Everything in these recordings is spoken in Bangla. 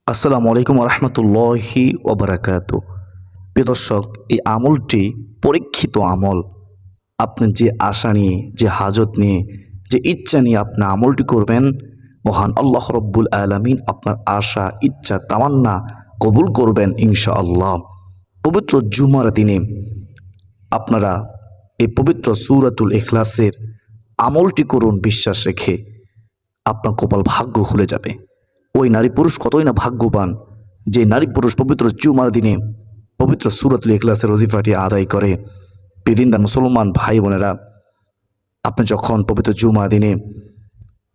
আসসালামু আলাইকুম রহমতুল্লাহি ওবরাকাত। প্রিয় দর্শক, এই আমলটি পরীক্ষিত আমল। আপনি যে আশা নিয়ে, যে হাজত নিয়ে, যে ইচ্ছা নিয়ে আপনি আমলটি করবেন, মহান আল্লাহ রব্বুল আলামিন আপনার আশা, ইচ্ছা, তামান্না কবুল করবেন ইনশাআল্লাহ। পবিত্র জুমার দিনে আপনারা এই পবিত্র সূরাতুল ইখলাসের আমলটি করুন বিশ্বাস রেখে। আপনার কপাল ভাগ্য খুলে যাবে। ওই নারী পুরুষ কতই না ভাগ্যবান যে নারী পুরুষ পবিত্র জুমার দিনে পবিত্র সূরাতুল ইখলাসের ওজিফাটি আদায় করে। বেদিনদার মুসলমান ভাই বোনেরা, আপনি যখন পবিত্র জুমার দিনে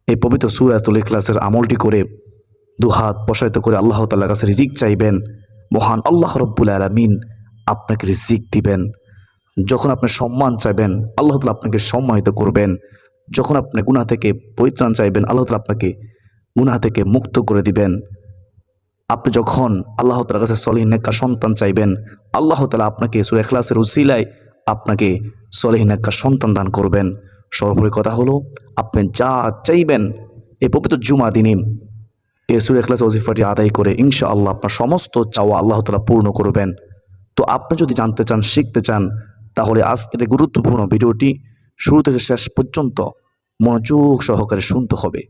এই পবিত্র সূরাতুল ইখলাসের আমলটি করে দুহাত প্রসারিত করে আল্লাহ তাআলার কাছে রিজিক চাইবেন, মহান আল্লাহ রব্বুল আলামিন আপনাকে রিজিক দিবেন। যখন আপনি সম্মান চাইবেন, আল্লাহ তাআলা আপনাকে সম্মানিত করবেন। যখন আপনি গুনাহ থেকে পরিত্রাণ চাইবেন, আল্লাহ তাআলা আপনাকে গুনাহ থেকে মুক্ত করে দিবেন। আপনি যখন আল্লাহ তাআলার কাছে সলিহ নেককার সন্তান চাইবেন, আল্লাহ তাআলা আপনাকে সূরা ইখলাসের উসিলায় আপনাকে সলিহ নেককার সন্তান দান করবেন। সর্বোপরি কথা হলো, আপনি যা চাইবেন এই পবিত্র জুমা দিনে এই সূরা ইখলাস ওজিফাটি আদায় করে ইনশাআল্লাহ আপনার সমস্ত চাওয়া আল্লাহ তাআলা পূর্ণ করবেন। তো আপনি যদি জানতে চান, শিখতে চান, তাহলে আজকের এই গুরুত্বপূর্ণ ভিডিওটি শুরু থেকে শেষ পর্যন্ত মনোযোগ সহকারে শুনতে হবে।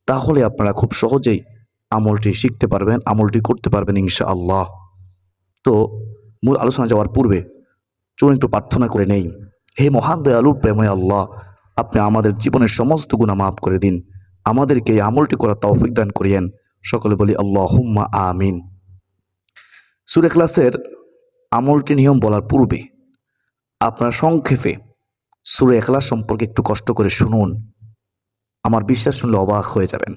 তাহলে আপনারা খুব সহজেই আমলটি শিখতে পারবেন, আমলটি করতে পারবেন ইনশাআল্লাহ। তো মূল আলোচনা যাওয়ার পূর্বে চলুন একটু প্রার্থনা করে নেই। হে মহান দয়ালু প্রেময় আল্লাহ, আপনি আমাদের জীবনের সমস্ত গুনাহ মাফ করে দিন, আমাদেরকে এই আমলটি করার তৌফিক দান করিয়েন। সকলে বলি আল্লাহুম্মা আমিন। সূরা ইখলাসের আমলটি নিয়ম বলার পূর্বে আপনারা সংক্ষেপে সূরা ইখলাস সম্পর্কে একটু কষ্ট করে শুনুন। আমার বিশ্বাস শুনলে অবাক হয়ে যাবেন।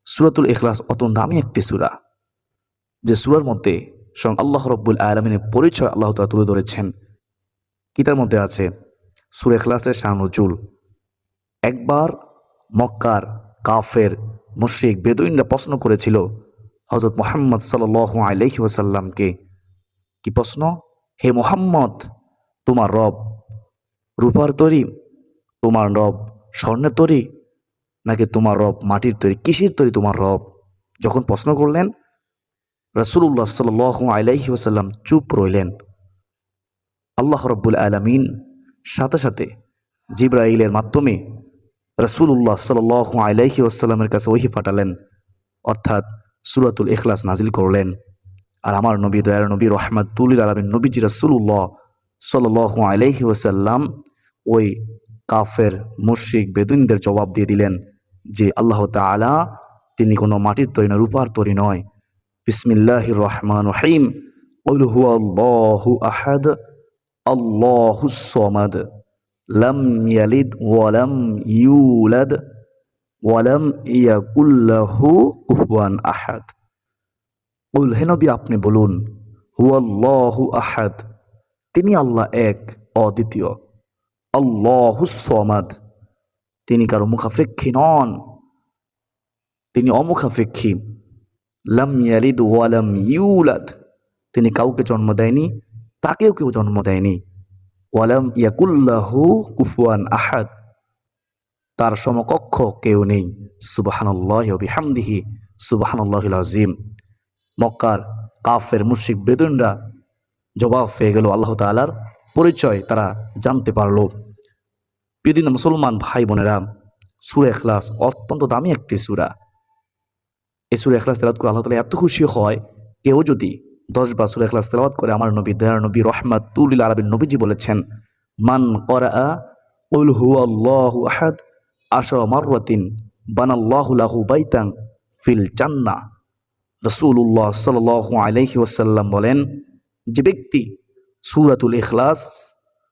সূরাতুল ইখলাস অত্যন্ত দামি একটি সূরা, যে সূরার মধ্যে স্বয়ং আল্লাহ রব্বুল আলামিনের পরিচয় আল্লাহ তাআলা তুলে ধরেছেন। কি তার মধ্যে আছে? সূরা ইখলাসের শান নুজুল। একবার মক্কার কাফের মুশরিক বেদুইনরা প্রশ্ন করেছিল হযরত মুহাম্মদ সাল্লাল্লাহু আলাইহি ওয়াসাল্লামকে। কি প্রশ্ন? হে মুহাম্মদ, তোমার রব রূপার তৈরি, তোমার রব স্বর্ণের তৈরি, নাকি তোমার রব মাটির তৈরি? কিসের তৈরি তোমার রব? যখন প্রশ্ন করলেন, রাসূলুল্লাহ সাল্লাল্লাহু আলাইহি ওয়াসাল্লাম চুপ রইলেন। আল্লাহ রাব্বুল আলামিন সাথে সাথে জিবরাইলের মাধ্যমে রাসূলুল্লাহ সাল্লাল্লাহু আলাইহি ওয়াসাল্লামের কাছে ওহী পাঠালেন, অর্থাৎ সূরাতুল ইখলাস নাজিল করলেন। আর আমার নবী, দয়ার নবী, রহমাতুল লিল আলামিন নবীজি রাসূলুল্লাহ সাল্লাল্লাহু আলাইহি ওয়াসাল্লাম ওই কাফের মুশরিক বেদুইনদের জবাব দিয়ে দিলেন যে আল্লাহ তাআলা তিনি কোনো মাটির তৈরি না, রূপার তৈরি নয়। বিসমিল্লাহির রহমানির রহিম। কুল হুয়াল্লাহু আহাদ আল্লাহুস সামাদ লাম ইয়ালিদ ওয়া লাম ইউলাদ ওয়া লাম ইয়াকুল লাহু কুফুয়ান আহাদ। কুল, হে নবী আপনি বলুন, হুয়াল্লাহু আহাদ, তিনি আল্লাহ এক, অদ্বিতীয়। আল্লাহুস সামাদ, তিনি কারো মুখাপেক্ষী নন, তিনি অমুখাপেক্ষী। লাম ইয়ালিদ ওয়া লাম ইউলাদ, তিনি কাউকে জন্ম দেয়নি, তাকেও কেউ জন্ম দেয়নি। ওয়ালাম ইয়াকুল্লাহু কুফুয়ান আহাদ, তার সমকক্ষ কেউ নেই। সুবহানাল্লাহি ওয়া বিহামদিহি সুবহানাল্লাহিল আযীম। মক্কার কাফের মুশরিক বেদুইনরা জবাব পেয়ে গেল, আল্লাহ তাআলার পরিচয় তারা জানতে পারল। প্রিয় মুসলমান ভাই বোনেরা, সূরা ইখলাস অত্যন্ত দামি একটি সূরা। এই সূরা ইখলাস তেলাওয়াত করে আল্লাহ তাআলা এত খুশি হয়, কেউ যদি 10 বার সূরা ইখলাস তেলাওয়াত করে, আমার নবী, দয়ার নবী, রহমাতুল লিল আলামিন নবীজি বলেছেন, মান ক্বারাআ কুল হুয়াল্লাহু আহাদ আশরা মাররাতিন বানাল্লাহু লাহু বাইতান ফিল জান্নাহ। রাসূলুল্লাহ সাল্লাল্লাহু আলাইহি ওয়াসাল্লাম বলেন, যে ব্যক্তি সূরাতুল ইখলাস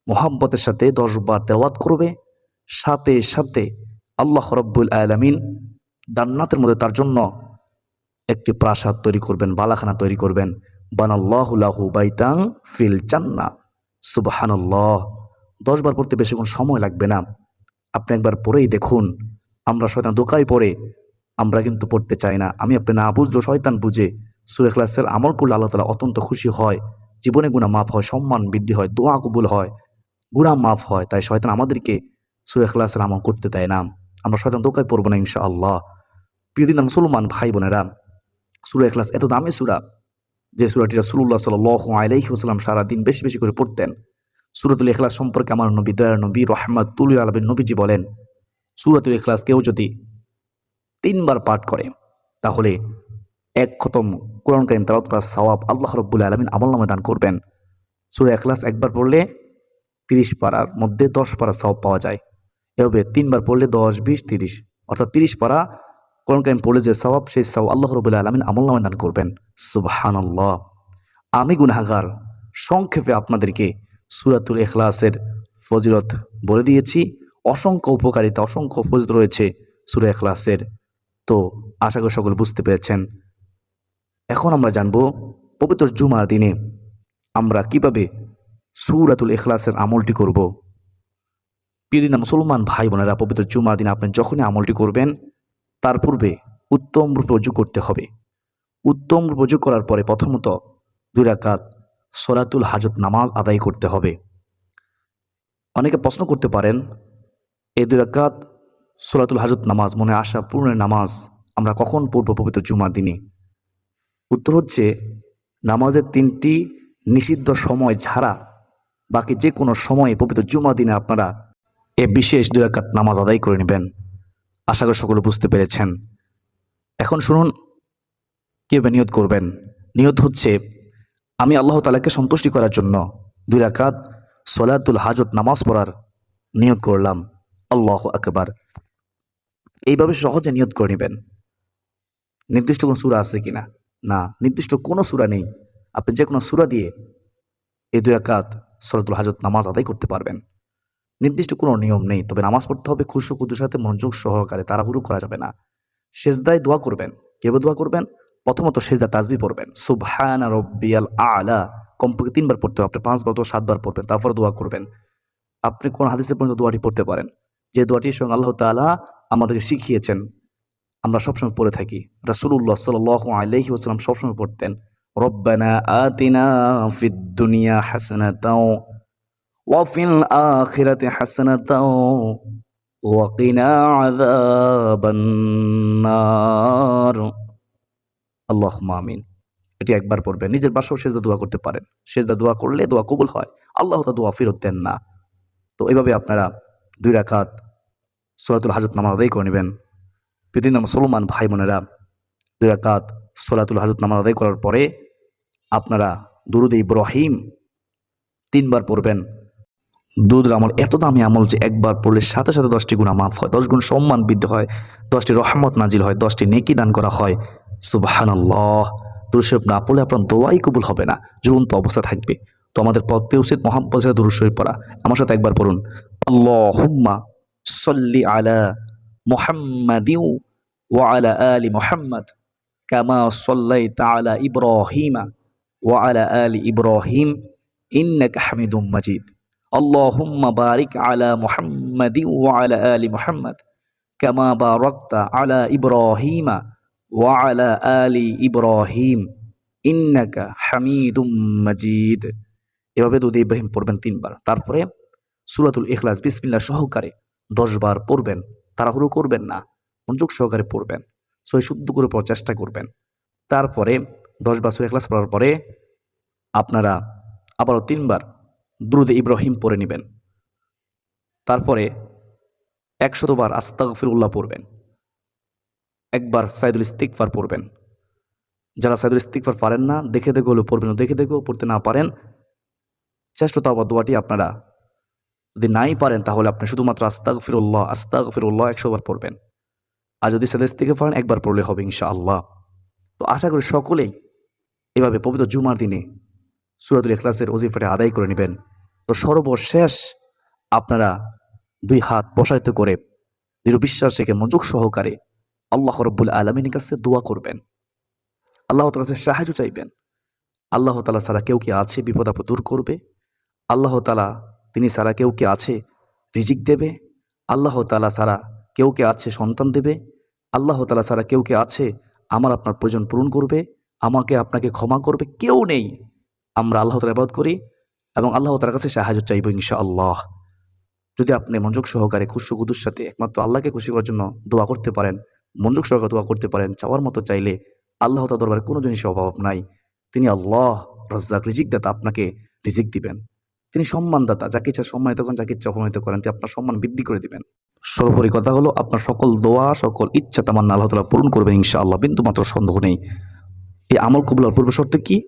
মুহাব্বতের সাথে 10 বার তেলাওয়াত করবে, সাথে সাথে আল্লাহ রাব্বুল আলামিন জান্নাতের মধ্যে তার জন্য একটি প্রাসাদ তৈরি করবেন, বালাখানা তৈরি করবেন। বানাল্লাহু লাহু বাইতান ফিল জান্নাহ। সুবহানাল্লাহ। 10 বার পড়তে বেশিক্ষণ সময় লাগবে না, আপনি একবার পড়েই দেখুন। আমরা শয়তান ধোঁকায় পড়ে আমরা কিন্তু পড়তে চাই না। আমি আপনি না বুঝলেও শয়তান বুঝে। সূরা ইখলাসের আমল করলে আল্লাহ তাআলা অত্যন্ত খুশি হয়, জীবনে গুনাহ মাফ হয়, সম্মান বৃদ্ধি হয়, দোয়া কবুল হয়, গুনাহ মাফ হয়। তাই শয়তান আমাদেরকে সূরা ইখলাসের আমল করতে দেয় না। আমরা শয়তান ধোঁকায় পড়ব না ইনশাআল্লাহ। প্রিয় মুসলমান ভাই বোনেরা, সূরা ইখলাস এত দামি সূরা যে সূরাটি রাসূলুল্লাহ সাল্লাল্লাহু আলাইহি ওয়াসাল্লাম সারাদিন বেশি বেশি করে পড়তেন। সূরাতুল ইখলাস সম্পর্কে আমার নবী, দয়ার নবী, রাহমাতুল লিল আলামিন নবীজি বলেন, সূরাতুল ইখলাস কেউ যদি ৩ বার পাঠ করে তাহলে এক খতম কোরআন কারীম তেলাওয়াত করার সওয়াব আল্লাহ রাব্বুল আলামিন আমলনামায় দান করবেন। সূরা ইখলাস একবার পড়লে ৩০ পারার মধ্যে ১০ পারা সওয়াব পাওয়া যায়। এভাবে ৩ বার পড়লে ১০, ২০, ৩০ অর্থাৎ ৩০ পারা কোরআন কারীম পড়লে যে সওয়াব, সেই সওয়াব আল্লাহ রাব্বুল আলামিন আমলনামায় দান করবেন। সুবহানাল্লাহ। আমি গুনাহগার, সংক্ষেপে আপনাদেরকে সূরাতুল ইখলাসের ফজিলত বলে দিয়েছি। অসংখ্য উপকারিতা, অসংখ্য ফজিলত রয়েছে সূরা ইখলাসের। তো আশা করি সকলে বুঝতে পেরেছেন। এখন আমরা জানব পবিত্র জুমার দিনে আমরা কিভাবে সূরাতুল ইখলাসের আমলটি করব। প্রিয় মুসলমান ভাই বোনেরা, পবিত্র জুমার দিনে আপনি যখনই আমলটি করবেন তার পূর্বে উত্তম রূপে ওযু করতে হবে। উত্তম রূপে ওযু করার পরে প্রথমত ২ রাকাত সলাতুল হাজত নামাজ আদায় করতে হবে। অনেকে প্রশ্ন করতে পারেন, এই ২ রাকাত সলাতুল হাজত নামাজ, মনে আশা পূরণের নামাজ আমরা কখন পড়ব পবিত্র জুমার দিনে? উত্তর হচ্ছে, নামাজের ৩টি নিষিদ্ধ সময় ছাড়া বাকি যে কোনো সময়ে পবিত্র জুমার দিনে আপনারা এ বিশেষ ২ রাকাত নামাজ আদায় করে নেবেন। আশা করি সকলে বুঝতে পেরেছেন। এখন শুনুন কীভাবে নিয়ত করবেন। নিয়ত হচ্ছে, আমি আল্লাহ তাআলাকে সন্তুষ্টি করার জন্য ২ রাকাত সলাতুল হাজত নামাজ পড়ার নিয়ত করলাম। আল্লাহু আকবার। এইভাবে সহজে নিয়ত করে নেবেন। নির্দিষ্ট কোনো সূরা আছে কিনা? না, নির্দিষ্ট কোনো সূরা নেই। আপনি যে কোনো সূরা দিয়ে এই ২ রাকাত সলাতুল হাজত নামাজ আদায় করতে পারবেন। নির্দিষ্ট কোনো নিয়ম নেই, তবে নামাজ পড়তে হবে খুশু খুদুর সাথে, মনোযোগ সহকারে, তাড়াহুড়ো করা যাবে না। সেজদায় দোয়া করবেন। কিভাবে দোয়া করবেন? প্রথমত সেজদা তাসবিহ পড়বেন, সুবহানা রাব্বিয়াল আ'লা, কমপক্ষে ৩ বার পড়তে হবে। আপনি ৫ বার অথবা ৭ বার পড়বেন, তারপরে দোয়া করবেন। আপনি কোন হাদিসে পর্যন্ত দোয়াটি পড়তে পারেন, যে দোয়াটি স্বয়ং আল্লাহ তাআলা আমাদেরকে শিখিয়েছেন, আমরা সবসময় পড়ে থাকি। রাসূলুল্লাহ সাল্লাল্লাহু আলাইহি ওয়াসাল্লাম সবসময় পড়তেন, রব্বানা আতিনা ফিদ দুনিয়া হাসানাতাও ওয়া ফিল আখিরাতি হাসানাতাও ওয়া কিনা আযাবান নার। আল্লাহুম্মা আমিন। এটি একবার পড়বেন। নিজের বাসায়ও সেজদা দোয়া করতে পারেন। সেজদা দোয়া করলে দোয়া কবুল হয়। আল্লাহ তাআলা দোয়া ফেরত দেন না। তো এইভাবে আপনারা ২ রাকাত সলাতুল হাজত নামাজ আদায় করে নেবেন। প্রিয় মুসলমান ভাই বোনেরা, ২ রাকাত সলাতুল হাজত নামাজ আদায় করার পরে আপনারা দুরূদে ইব্রাহিম ৩ বার পড়বেন। দুরূদের আমল এত দামি আমল যে একবার পড়লে সাথে সাথে ১০টি গুনাহ মাফ হয়, ১০ গুণ সম্মান বৃদ্ধি হয়, 10টি রহমত নাজিল হয়, 10টি নেকি দান করা হয়। সুবহানাল্লাহ। দুরূদ শরীফ না পড়লে আপনার দোয়াই কবুল হবে না, ঝুলন্ত অবস্থা থাকবে। তো আমাদের পড়তে উচিত মুহাম্মদের সাথে দুরূদ শরীফ পড়া। আমার সাথে একবার পড়ুন, আল্লাহুম্মা সাল্লি আলা মুহাম্মাদিন ওয়া আলা আলি মুহাম্মাদ কামা সাল্লাইতা আলা ইব্রাহিমা ওয়া আলা আলি ইব্রাহিম ইন্নাকা হামিদুম মাজিদ। আল্লাহুম্মা বারিক আলা মুহাম্মাদিন ওয়া আলা আলি মুহাম্মাদ কামা বারাকতা আলা ইব্রাহিমা ওয়া আলা আলি ইব্রাহিম ইন্নাকা হামিদুম মাজিদ। এভাবে দুরূদ ইব্রাহিম পড়বেন ৩ বার। তারপরে সূরাতুল ইখলাস বিসমিল্লাহ সহকারে ১০ বার পড়বেন। তাড়াহুড়ো করবেন না, মনোযোগ সহকারে পড়বেন, সহি শুদ্ধ করে পড়ার চেষ্টা করবেন। তারপরে ১০ বার সূরা ইখলাস পড়ার পরে আপনারা আবারও ৩ বার দুরূদে ইব্রাহিম পড়ে নেবেন। তারপরে ১০০ বার আস্তাগফিরুল্লাহ পড়বেন। একবার সাইদুল ইস্তিগফার পড়বেন। যারা সাইদুল ইস্তিগফার পারেন না, দেখে দেখে হলেও পড়বেন, দেখে দেখেও পড়তে না পারেন, চেষ্টা দোয়াটি আপনারা যদি নাই পারেন তাহলে আপনি শুধুমাত্র আস্তাগফিরুল্লাহ আস্তাগফিরুল্লাহ ১০০ বার পড়বেন। আর যদি সাইদুল ইস্তিগফার পারেন একবার পড়লে হবে ইনশাআল্লাহ। তো আশা করি সকলেই এভাবে পবিত্র জুমার দিনে সূরাতুল ইখলাসের ওজিফাটি আদায় করে নেবেন। তো সর্বশেষ আপনারা ২ হাত প্রসারিত করে দৃঢ় বিশ্বাস রেখে মনোযোগ সহকারে আল্লাহ রাব্বুল আলামিনের কাছে দোয়া করবেন, আল্লাহ তাআলার কাছে সাহায্য চাইবেন। আল্লাহ তাআলা ছাড়া কেউ কি আছে বিপদ আপদ দূর করবে? আল্লাহ তাআলা তিনি ছাড়া কেউ কি আছে রিজিক দেবে? আল্লাহ তাআলা ছাড়া কেউ কি আছে সন্তান দেবে? আল্লাহ তাআলা ছাড়া কেউ কি আছে আমার আপনার প্রয়োজন পূরণ করবে, আমাকে আপনাকে ক্ষমা করবে? কেউ নেই। আমরা আল্লাহ তাআলার ইবাদত করি এবং আল্লাহ তাআলার কাছে সাহায্য চাইব ইনশাআল্লাহ। যদি আপনি মনোযোগ সহকারে খুশু খুদুর সাথে একমাত্র আল্লাহকে খুশি করার জন্য দোয়া করতে পারেন, মনোযোগ সহকারে দোয়া করতে পারেন, চাওয়ার মতো চাইলে আল্লাহ তাআলার দরবারে কোনো জিনিসের অভাব নাই। তিনি আল্লাহ রাজ্জাক, রিজিকদাতা, আপনাকে রিজিক দিবেন। তিনি সম্মানদাতা, যাকে ইচ্ছা সম্মানিত করেন, যাকে ইচ্ছা অপমানিত করেন, তিনি আপনার সম্মান বৃদ্ধি করে দিবেন। সর্বোপরি কথা হলো, আপনার সকল দোয়া, সকল ইচ্ছা তামান্না আল্লাহ তাআলা পূরণ করবেন ইনশাআল্লাহ, বিন্দুমাত্র সন্দেহ নেই। এই আমল কবুলের পূর্ব শর্ত কি?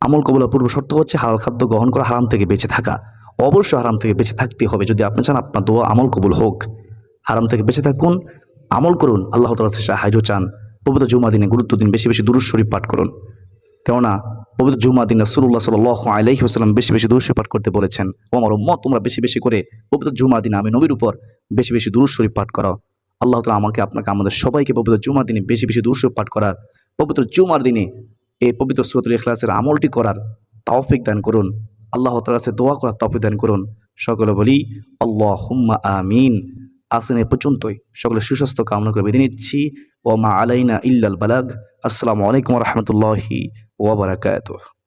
আমল কবুলের পূর্ব শর্ত হচ্ছে হালাল খাদ্য গ্রহণ করা, হারাম থেকে বেঁচে থাকা। অবশ্যই হারাম থেকে বেঁচে থাকতে হবে যদি আপনি চান আপনার দোয়া আমল কবুল হোক। হারাম থেকে বেঁচে থাকুন, আমল করুন, আল্লাহ তাআলার কাছে সাহায্য চান। পবিত্র জুমা দিনে গুরুত্ব দিন, বেশি বেশি দুরূদ শরীফ পাঠ করুন। কেননা পবিত্র জুমা দিন রাসূলুল্লাহ সাল্লাল্লাহু আলাইহি ওয়াসাল্লাম বেশি বেশি দুরূদ শরীফ পাঠ করতে বলেছেন। ও আমার উম্মত, তোমরা বেশি বেশি করে পবিত্র জুমা দিনে আমি নবীর উপর বেশি বেশি দুরূদ শরীফ পাঠ করো। আল্লাহ তাআলা আমাকে, আপনাকে, আমাদের সবাইকে পবিত্র জুমা দিনে বেশি বেশি দুরূদ শরীফ পাঠ করার, পবিত্র জুমার দিনে এই পবিত্র সূরাতুল ইখলাসের আমলটি করার তৌফিক দান করুন। আল্লাহ তাআলার কাছে দোয়া করার তৌফিক দান করুন। সকলে বলি আল্লাহুম্মা আমিন। আসেন এ পর্যন্তই, সকলে সুস্বাস্থ্য কামনা করে বিদায় নিচ্ছি। ওয়া মা আলাইনা ইল্লাল বালাগ। আসসালামু আলাইকুম ওয়া রাহমাতুল্লাহি ওয়া বারাকাতুহু।